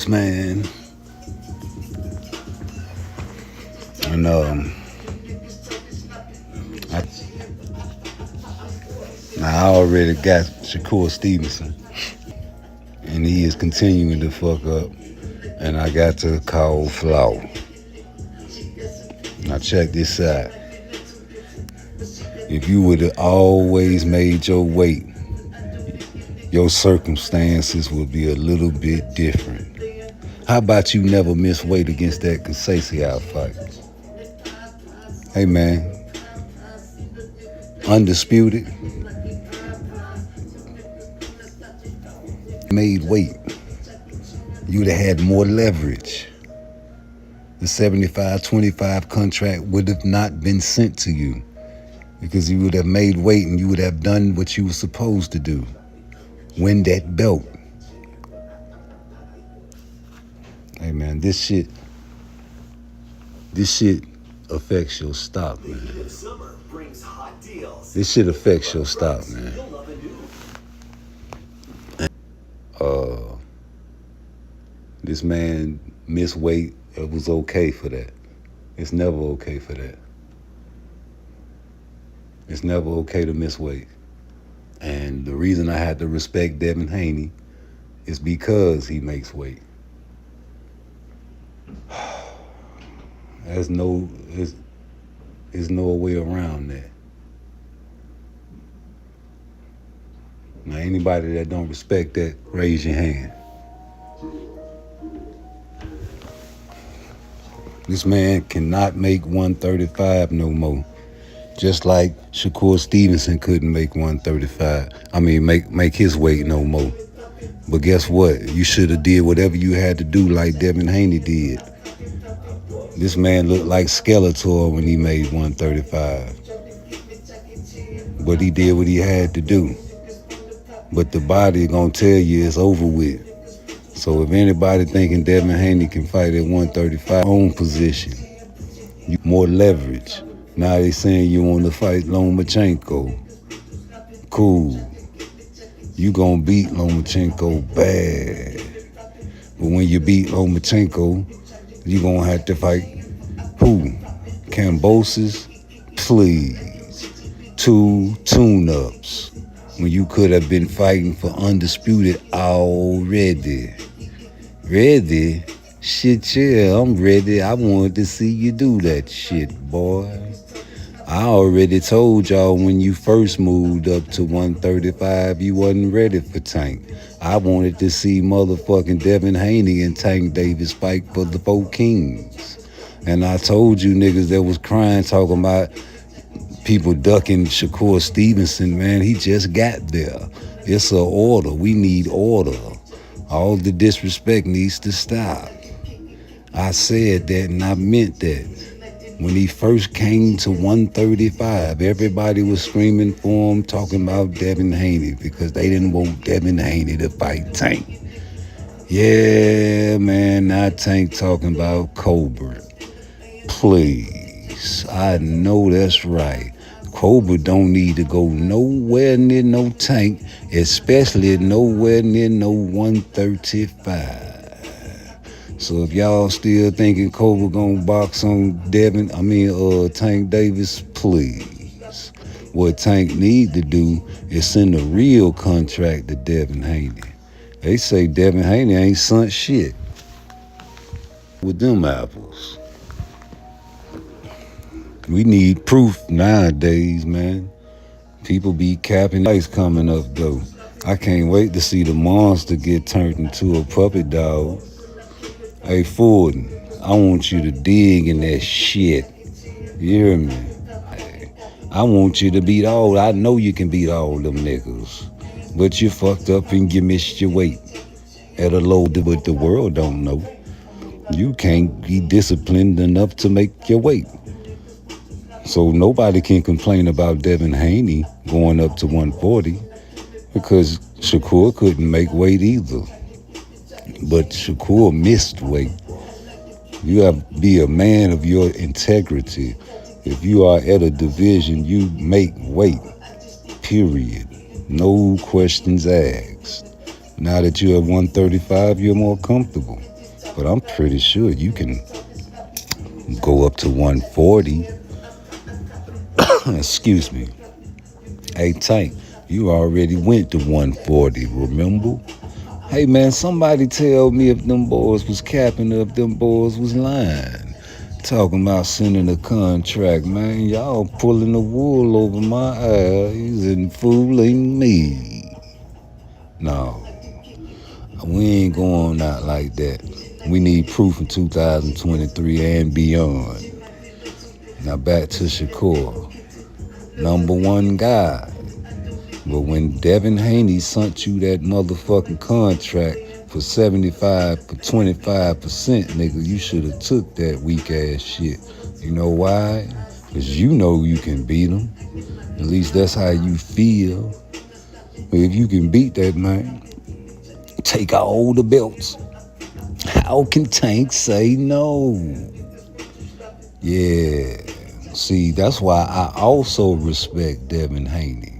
news, man. And I already got Shakur Stevenson, and he is continuing to fuck up. And I got to call flaw. Now check this out. If you would have always made your weight, your circumstances would be a little bit different. How about you never miss weight against that Conceição fight? Hey man, undisputed, made weight. You'd have had more leverage. The 75-25 contract would have not been sent to you because you would have made weight and you would have done what you were supposed to do. Win that belt. Hey man, this shit affects your stock, man. This shit affects your stock, man. This man missed weight. It was okay for that. It's never okay for that. It's never okay to miss weight. And the reason I had to respect Devin Haney is because he makes weight. There's no way around that. Now, anybody that don't respect that, raise your hand. This man cannot make 135 no more. Just like Shakur Stevenson couldn't make 135. Make his weight no more. But guess what? You should have did whatever you had to do like Devin Haney did. This man looked like Skeletor when he made 135. But he did what he had to do. But the body gonna tell you it's over with. So if anybody thinking Devin Haney can fight at 135, own position, you more leverage. Now they saying you want to fight Lomachenko. Cool. You gonna beat Lomachenko bad. But when you beat Lomachenko, you gonna have to fight who? Cambosis? Please. 2 tune-ups. When you could have been fighting for undisputed already. Ready? Shit, yeah, I'm ready. I wanted to see you do that shit, boy. I already told y'all when you first moved up to 135, you wasn't ready for Tank. I wanted to see motherfucking Devin Haney and Tank Davis fight for the 4 Kings. And I told you niggas that was crying talking about people ducking Shakur Stevenson, man, he just got there. It's an order. We need order. All the disrespect needs to stop. I said that and I meant that. When he first came to 135, everybody was screaming for him, talking about Devin Haney because they didn't want Devin Haney to fight Tank. Yeah, man, now Tank talking about Cobra. Please, I know that's right. Cobra don't need to go nowhere near no Tank, especially nowhere near no 135. So if y'all still thinking Cobra gonna box on Tank Davis, please. What Tank need to do is send a real contract to Devin Haney. They say Devin Haney ain't sent shit with them apples. We need proof nowadays, man. People be capping. Ice coming up, though. I can't wait to see the monster get turned into a puppy dog. Hey, Forden, I want you to dig in that shit. You hear me? I want you to beat all. I know you can beat all them niggas. But you fucked up and you missed your weight at a low that the world don't know. You can't be disciplined enough to make your weight. So nobody can complain about Devin Haney going up to 140 because Shakur couldn't make weight either. But Shakur missed weight. You have to be a man of your integrity. If you are at a division, you make weight, period. No questions asked. Now that you're at 135, you're more comfortable. But I'm pretty sure you can go up to 140. Excuse me. Hey, Tank, you already went to 140, remember? Hey, man, somebody tell me if them boys was capping or if them boys was lying. Talking about sending a contract, man. Y'all pulling the wool over my eyes and fooling me. No, we ain't going out like that. We need proof in 2023 and beyond. Now back to Shakur, #1 guy. But when Devin Haney sent you that motherfucking contract for 25%, nigga, you should have took that weak ass shit. You know why? Because you know you can beat him. At least that's how you feel. But if you can beat that man, take all the belts. How can Tank say no? Yeah. See, that's why I also respect Devin Haney.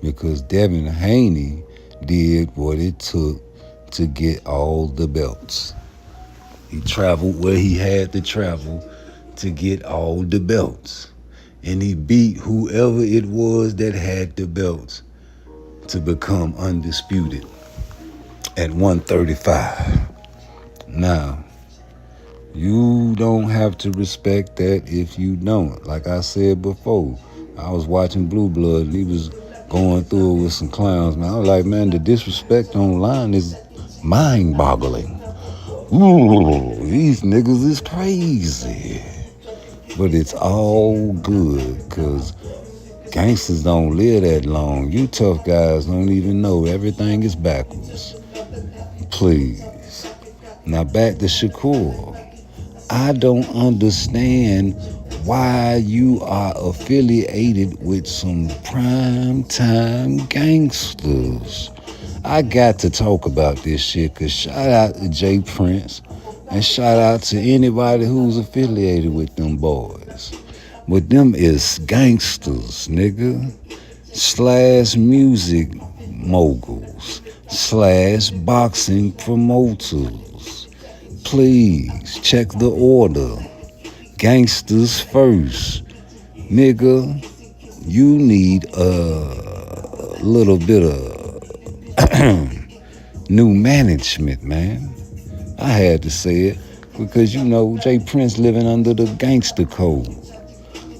Because Devin Haney did what it took to get all the belts. He traveled where he had to travel to get all the belts. And he beat whoever it was that had the belts to become undisputed at 135. Now, you don't have to respect that if you don't. Like I said before, I was watching Blue Blood and he was going through it with some clowns, man. I was like, man, the disrespect online is mind-boggling. Ooh, these niggas is crazy. But it's all good, because gangsters don't live that long. You tough guys don't even know everything is backwards. Please. Now back to Shakur. I don't understand why you are affiliated with some prime-time gangsters. I got to talk about this shit, because shout out to Jay Prince and shout out to anybody who's affiliated with them boys. But them is gangsters, nigga. / music moguls / boxing promoters. Please check the order. Gangsters first. Nigga, you need a little bit of new management, man. I had to say it because, you know, Jay Prince living under the gangster code.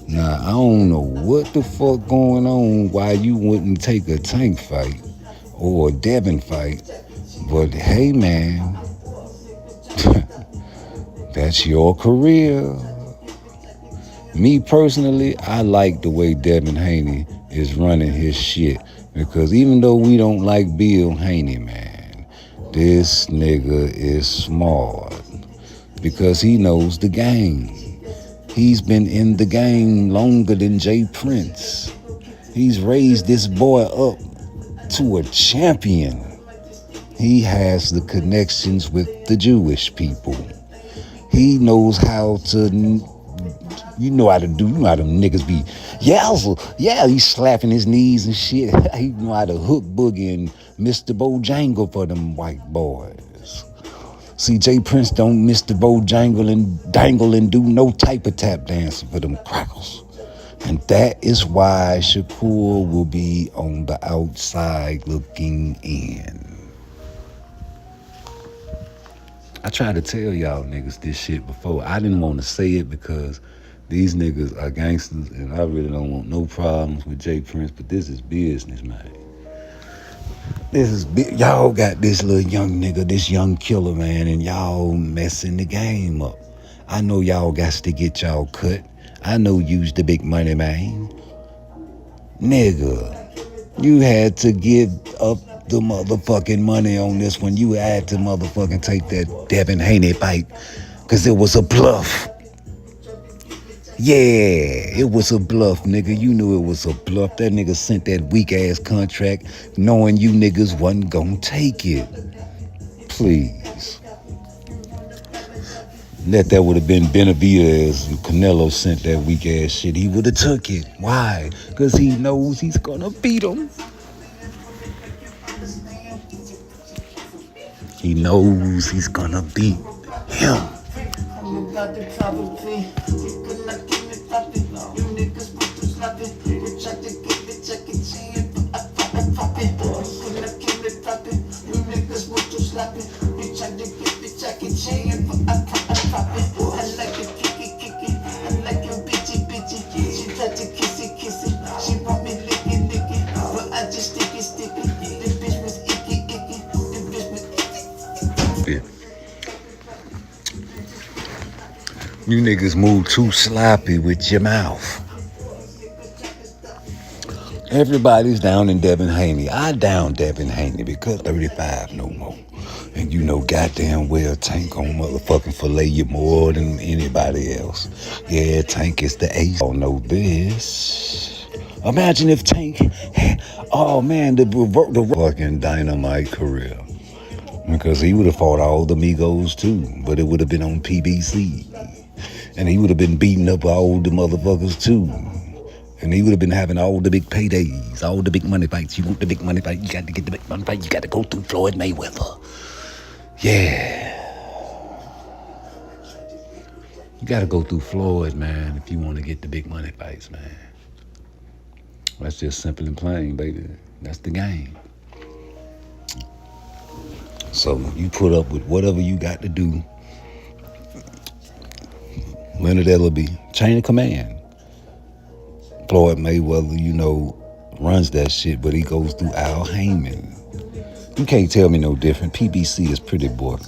Now, I don't know what the fuck going on why you wouldn't take a Tank fight or a Devin fight, but hey, man, that's your career. Me personally, I like the way Devin Haney is running his shit, because even though we don't like Bill Haney, man, this nigga is smart because he knows the game. He's been in the game longer than Jay Prince. He's raised this boy up to a champion. He has the connections with the Jewish people. He knows how to, you know how to do, you know how them niggas be, yeah, he's slapping his knees and shit. He know how to hook boogie and Mr. Bojangle for them white boys. See, Jay Prince don't miss the Bojangle and dangle and do no type of tap dancing for them crackers. And that is why Shakur will be on the outside looking in. I tried to tell y'all niggas this shit before. I didn't want to say it because these niggas are gangsters and I really don't want no problems with Jay Prince, but this is business, man. This is big. Y'all got this little young nigga, this young killer, man, and y'all messing the game up. I know y'all got to get y'all cut. I know you's the big money, man. Nigga, you had to give up the motherfucking money on this one. You had to motherfucking take that Devin Haney fight because it was a bluff. Yeah, it was a bluff, nigga. You knew it was a bluff. That nigga sent that weak-ass contract knowing you niggas wasn't gonna take it. Please. That would have been Benavidez and Canelo sent that weak-ass shit. He would have took it. Why? Because he knows he's gonna beat him. He knows he's gonna beat him. You niggas move too sloppy with your mouth. Everybody's down in Devin Haney. I down Devin Haney because 35 no more. And you know goddamn well Tank gon' motherfucking fillet you more than anybody else. Yeah, Tank is the ace. I don't know this. Imagine if Tank had, oh man, the fucking dynamite career. Because he would have fought all the Migos too, but it would have been on PBC. And he would have been beating up all the motherfuckers too. And he would have been having all the big paydays, all the big money fights. You want the big money fight, you got to get the big money fight. You got to go through Floyd Mayweather. Yeah. You got to go through Floyd, man, if you want to get the big money fights, man. That's just simple and plain, baby. That's the game. So you put up with whatever you got to do. Leonard Ellaby, chain of command. Floyd Mayweather, you know, runs that shit, but he goes through Al Heyman. You can't tell me no different. PBC is Pretty Boy.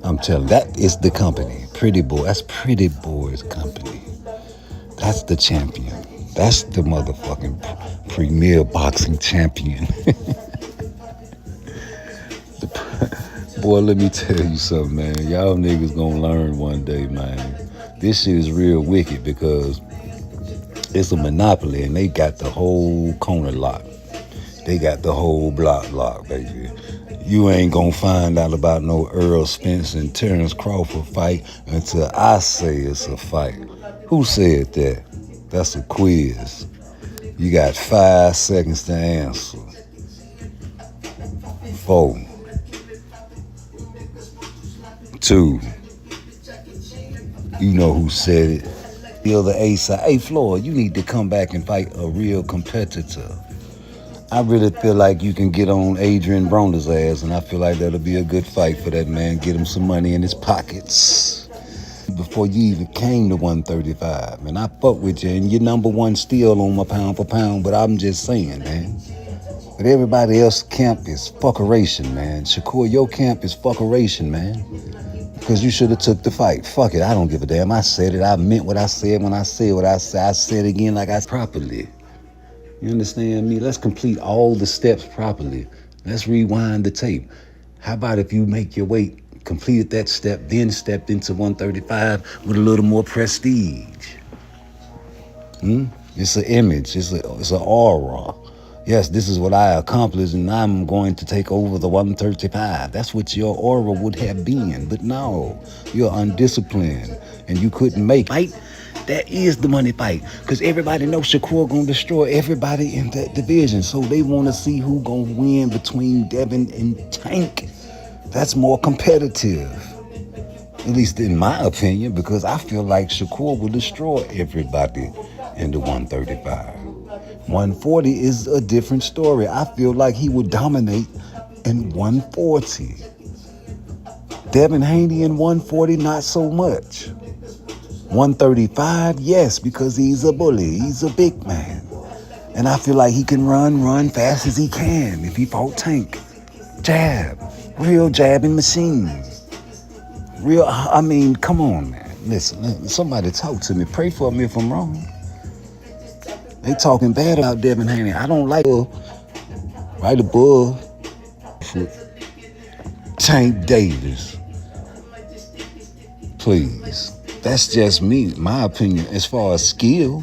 I'm telling you, that is the company. Pretty Boy, that's Pretty Boy's company. That's the champion. That's the motherfucking premier boxing champion. Boy, let me tell you something, man. Y'all niggas gonna learn one day, man. This shit is real wicked because it's a monopoly and they got the whole corner locked. They got the whole block locked, baby. You ain't gonna find out about no Earl Spence and Terrence Crawford fight until I say it's a fight. Who said that? That's a quiz. You got 5 seconds to answer. 4. 2. You know who said it. The other A side. Hey, Floyd, you need to come back and fight a real competitor. I really feel like you can get on Adrian Broner's ass, and I feel like that'll be a good fight for that man. Get him some money in his pockets. Before you even came to 135, and I fuck with you, and you're number 1 still on my pound for pound, but I'm just saying, man. But everybody else's camp is fuckeration, man. Shakur, your camp is fuckeration, man. Because you should have took the fight. Fuck it, I don't give a damn. I said it. I meant what I said when I said what I said. I said it again like I said properly. You understand me? Let's complete all the steps properly. Let's rewind the tape. How about if you make your weight, completed that step, then stepped into 135 with a little more prestige? It's an image. It's an aura. Yes, this is what I accomplished, and I'm going to take over the 135. That's what your aura would have been. But no, you're undisciplined, and you couldn't make fight. That is the money fight, because everybody knows Shakur gonna destroy everybody in that division. So they want to see who gonna win between Devin and Tank. That's more competitive, at least in my opinion, because I feel like Shakur will destroy everybody in the 135. 140 is a different story. I feel like he would dominate in 140. Devin Haney in 140, not so much. 135, yes, because he's a bully. He's a big man. And I feel like he can run fast as he can if he fought Tank. Jab. Real jabbing machine. Real, I mean, come on, man. Listen, somebody talk to me. Pray for me if I'm wrong. They talking bad about Devin Haney. I don't like right above Tank Davis. Please. That's just me, my opinion. As far as skill,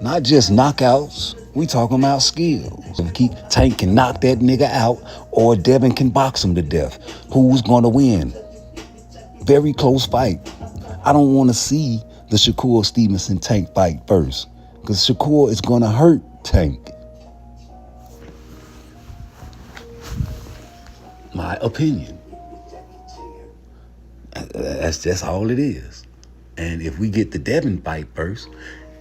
not just knockouts. We talking about skill. If Tank can knock that nigga out, or Devin can box him to death, who's gonna win? Very close fight. I don't want to see the Shakur Stevenson Tank fight first, because Shakur is gonna hurt Tank. my opinion. That's all it is. And if we get the Devin fight first,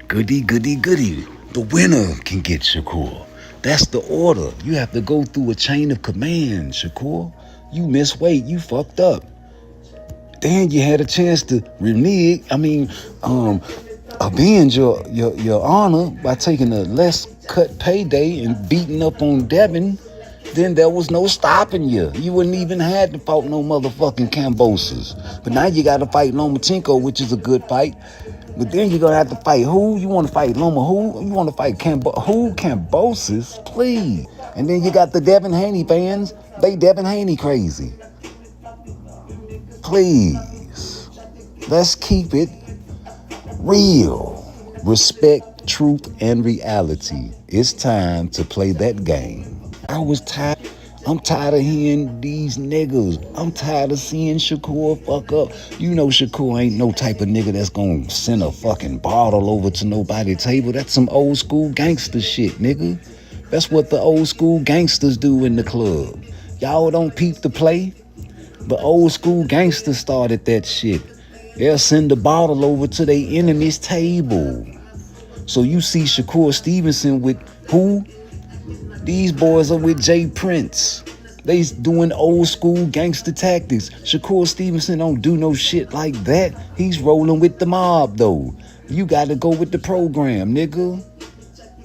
goody. The winner can get Shakur. That's the order. You have to go through a chain of command, Shakur. You missed weight. You fucked up. Then you had a chance to avenge your honor by taking a less cut payday and beating up on Devin. Then there was no stopping you. You wouldn't even had to fight no motherfucking Cambosos. But now you got to fight Lomachenko, which is a good fight. But then you're going to have to fight who? You want to fight Loma who? You want to fight Cambosos? Please. And then you got the Devin Haney fans. They Devin Haney crazy. Please. Let's keep it real. Respect, truth, and reality. It's time to play that game. I was tired. I'm tired of hearing these niggas. I'm tired of seeing Shakur fuck up. You know Shakur ain't no type of nigga that's gonna send a fucking bottle over to nobody's table. That's some old school gangster shit, nigga. That's what the old school gangsters do in the club. Y'all don't peep the play, but old school gangsters started that shit. They'll send a bottle over to their enemy's table. So you see Shakur Stevenson with who? These boys are with Jay Prince. They doing old school gangster tactics. Shakur Stevenson don't do no shit like that. He's rolling with the mob, though. You got to go with the program, nigga.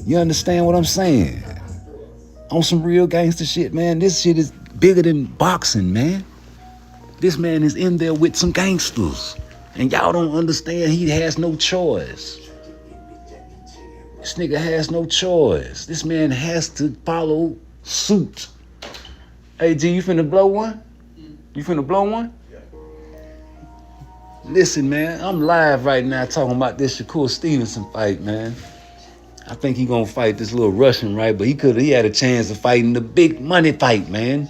You understand what I'm saying? On some real gangster shit, man. This shit is bigger than boxing, man. This man is in there with some gangsters. And y'all don't understand he has no choice. This nigga has no choice. This man has to follow suit. Hey, G, you finna blow one? You finna blow one? Yeah. Listen, man, I'm live right now talking about this Shakur Stevenson fight, man. I think he gonna fight this little Russian, right? But he had a chance of fighting the big money fight, man.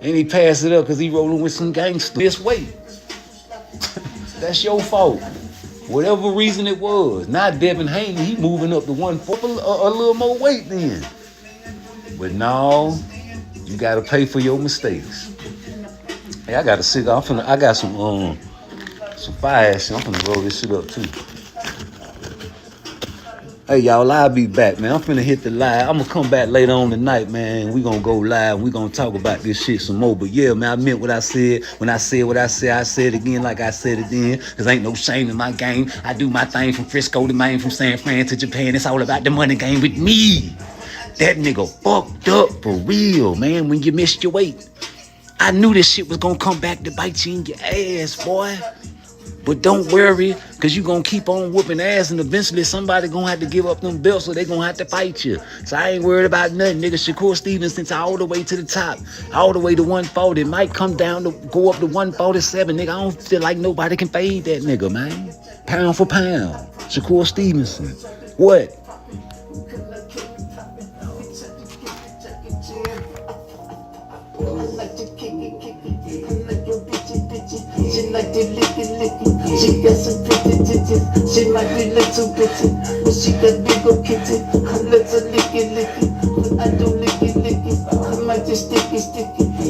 And he passed it up because he rolling with some gangsters. This weight. That's your fault. Whatever reason it was. Now Devin Haney, he moving up to 140, a little more weight then. But no, you gotta pay for your mistakes. Hey, I got a cigar. I got some fire shit. I'm finna roll this shit up too. Hey y'all, I'll be back, man. I'm finna hit the live. I'm gonna come back later on tonight, man. We gonna go live. We gonna talk about this shit some more. But yeah, man, I meant what I said. When I said what I said it again like I said it then. Cause ain't no shame in my game. I do my thing from Frisco to Maine, from San Fran to Japan. It's all about the money game with me. That nigga fucked up for real, man, when you missed your weight. I knew this shit was gonna come back to bite you in your ass, boy. But don't worry, because you going to keep on whooping ass, and eventually somebody going to have to give up them belts, or they going to have to fight you. So I ain't worried about nothing, nigga. Shakur Stevenson's all the way to the top, all the way to 140. It might come down to go up to 147, nigga. I don't feel like nobody can fade that nigga, man. Pound for pound. Shakur Stevenson. What? She like to licky. She got some pretty titties. She might be little bitty, but she got big old kitty. I let her licky. But I don't licky. I might just sticky.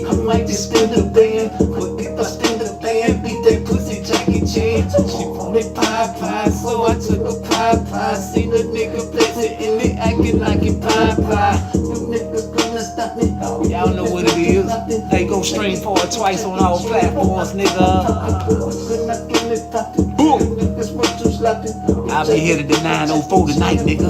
I might just spin the band. But if I spin the band, beat that pussy Jackie Chan. She wanted pie, so I took a pie. See the nigga blazing and they acting like it pie. You niggas gonna stop me. Y'all know what it is. They go stream for it twice on all platforms, nigga. Boom. I'll be here to the 904 tonight, nigga.